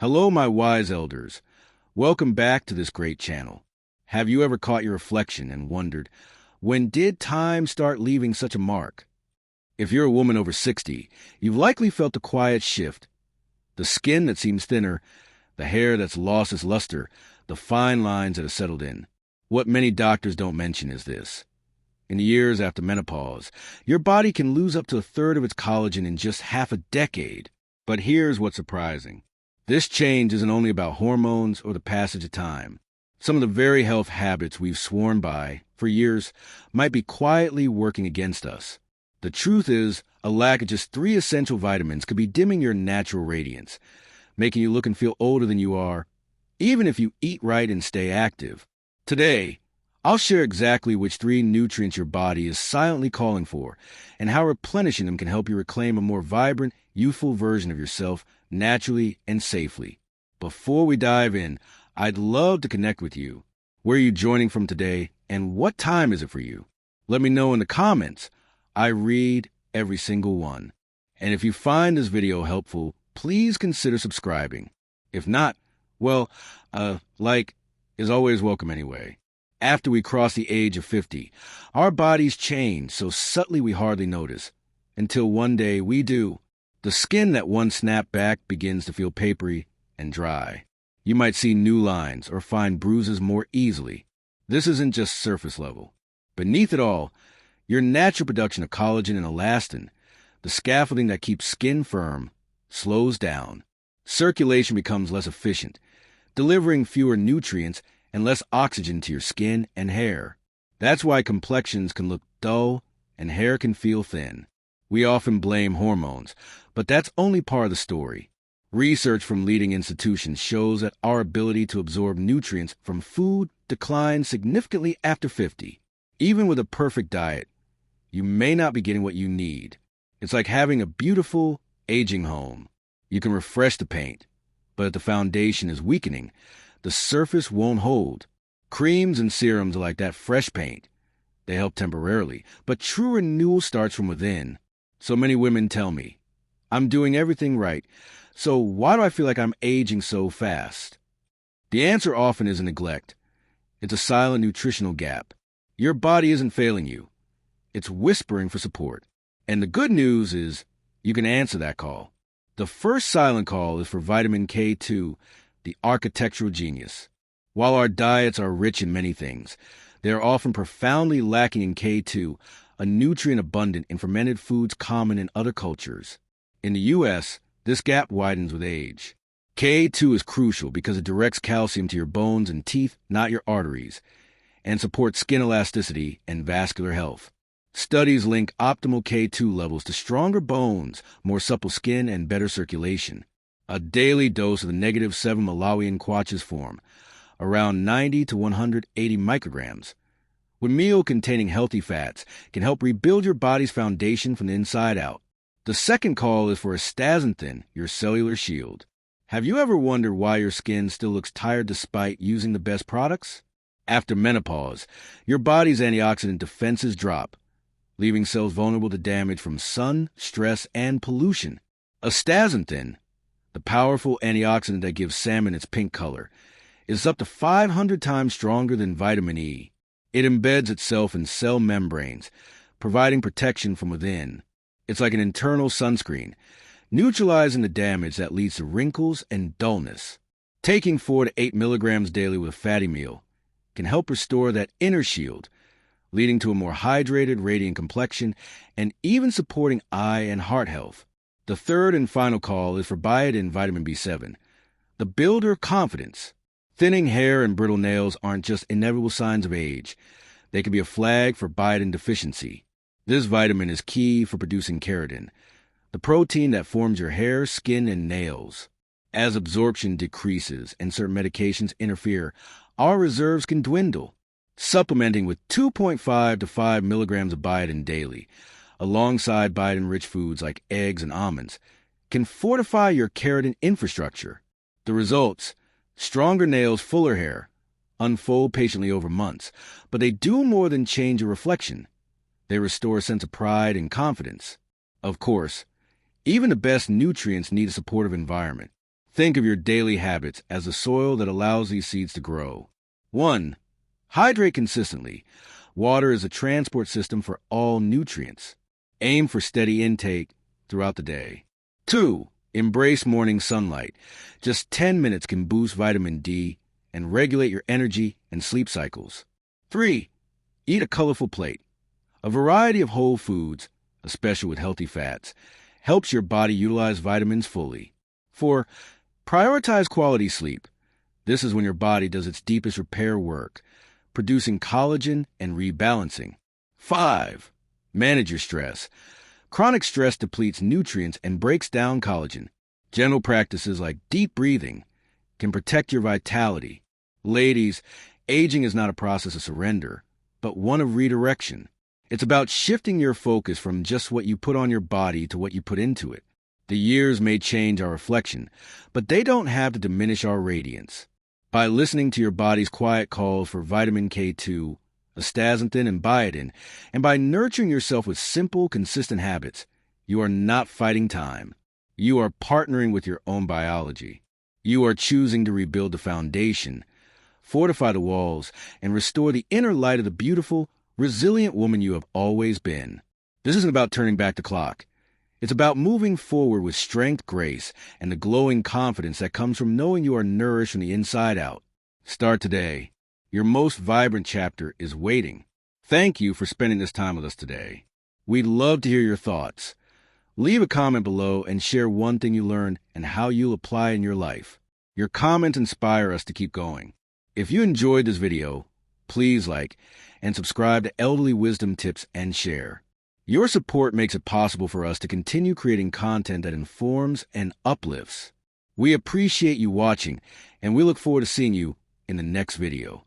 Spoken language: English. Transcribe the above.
Hello, my wise elders. Welcome back to this great channel. Have you ever caught your reflection and wondered, when did time start leaving such a mark? If you're a woman over 60, you've likely felt a quiet shift. The skin that seems thinner, the hair that's lost its luster, the fine lines that have settled in. What many doctors don't mention is this. In the years after menopause, your body can lose up to a third of its collagen in just half a decade. But here's what's surprising. This change isn't only about hormones or the passage of time. Some of the very health habits we've sworn by for years might be quietly working against us. The truth is, a lack of just 3 essential vitamins could be dimming your natural radiance, making you look and feel older than you are, even if you eat right and stay active. Today, I'll share exactly which 3 nutrients your body is silently calling for, and how replenishing them can help you reclaim a more vibrant, youthful version of yourself naturally and safely. Before we dive in, I'd love to connect with you. Where are you joining from today, and what time is it for you? Let me know in the comments. I read every single one. And if you find this video helpful, please consider subscribing. If not, well, like is always welcome anyway. After we cross the age of 50, our bodies change so subtly we hardly notice. Until one day we do. The skin that once snapped back begins to feel papery and dry. You might see new lines or find bruises more easily. This isn't just surface level. Beneath it all, your natural production of collagen and elastin, the scaffolding that keeps skin firm, slows down. Circulation becomes less efficient, delivering fewer nutrients and less oxygen to your skin and hair. That's why complexions can look dull and hair can feel thin. We often blame hormones, but that's only part of the story. Research from leading institutions shows that our ability to absorb nutrients from food declines significantly after 50. Even with a perfect diet, you may not be getting what you need. It's like having a beautiful, aging home. You can refresh the paint, but if the foundation is weakening, the surface won't hold. Creams and serums are like that fresh paint. They help temporarily, but true renewal starts from within. So many women tell me, I'm doing everything right, so why do I feel like I'm aging so fast? The answer often is neglect. It's a silent nutritional gap. Your body isn't failing you. It's whispering for support. And the good news is you can answer that call. The first silent call is for vitamin K2, the architectural genius. While our diets are rich in many things, they are often profoundly lacking in K2, a nutrient abundant in fermented foods common in other cultures. In the U.S., this gap widens with age. K2 is crucial because it directs calcium to your bones and teeth, not your arteries, and supports skin elasticity and vascular health. Studies link optimal K2 levels to stronger bones, more supple skin, and better circulation. A daily dose of the -7 Malawian Kwacha's form, around 90 to 180 micrograms, with meal containing healthy fats, can help rebuild your body's foundation from the inside out. The second call is for Astaxanthin, your cellular shield. Have you ever wondered why your skin still looks tired despite using the best products? After menopause, your body's antioxidant defenses drop, leaving cells vulnerable to damage from sun, stress, and pollution. Astaxanthin, the powerful antioxidant that gives salmon its pink color, is up to 500 times stronger than vitamin E. It embeds itself in cell membranes, providing protection from within. It's like an internal sunscreen, neutralizing the damage that leads to wrinkles and dullness. Taking 4 to 8 milligrams daily with a fatty meal can help restore that inner shield, leading to a more hydrated, radiant complexion and even supporting eye and heart health. The third and final call is for Biotin vitamin B7, the builder of confidence. Thinning hair and brittle nails aren't just inevitable signs of age. They can be a flag for Biotin deficiency. This vitamin is key for producing keratin, the protein that forms your hair, skin, and nails. As absorption decreases and certain medications interfere, our reserves can dwindle. Supplementing with 2.5 to 5 milligrams of biotin daily, alongside biotin-rich foods like eggs and almonds, can fortify your keratin infrastructure. The results: stronger nails, fuller hair, unfold patiently over months, but they do more than change your reflection. They restore a sense of pride and confidence. Of course, even the best nutrients need a supportive environment. Think of your daily habits as the soil that allows these seeds to grow. 1. Hydrate consistently. Water is a transport system for all nutrients. Aim for steady intake throughout the day. 2. Embrace morning sunlight. Just 10 minutes can boost vitamin D and regulate your energy and sleep cycles. 3. Eat a colorful plate. A variety of whole foods, especially with healthy fats, helps your body utilize vitamins fully. 4. Prioritize quality sleep. This is when your body does its deepest repair work, producing collagen and rebalancing. 5. Manage your stress. Chronic stress depletes nutrients and breaks down collagen. Gentle practices like deep breathing can protect your vitality. Ladies, aging is not a process of surrender, but one of redirection. It's about shifting your focus from just what you put on your body to what you put into it. The years may change our reflection, but they don't have to diminish our radiance. By listening to your body's quiet calls for vitamin K2, Astaxanthin, and Biotin, and by nurturing yourself with simple, consistent habits, you are not fighting time. You are partnering with your own biology. You are choosing to rebuild the foundation, fortify the walls, and restore the inner light of the beautiful, resilient woman you have always been. This isn't about turning back the clock. It's about moving forward with strength, grace, and the glowing confidence that comes from knowing you are nourished from the inside out. Start today. Your most vibrant chapter is waiting. Thank you for spending this time with us today. We'd love to hear your thoughts. Leave a comment below and share one thing you learned and how you'll apply in your life. Your comments inspire us to keep going. If you enjoyed this video, please like and subscribe to Elderly Wisdom Tips and share. Your support makes it possible for us to continue creating content that informs and uplifts. We appreciate you watching, and we look forward to seeing you in the next video.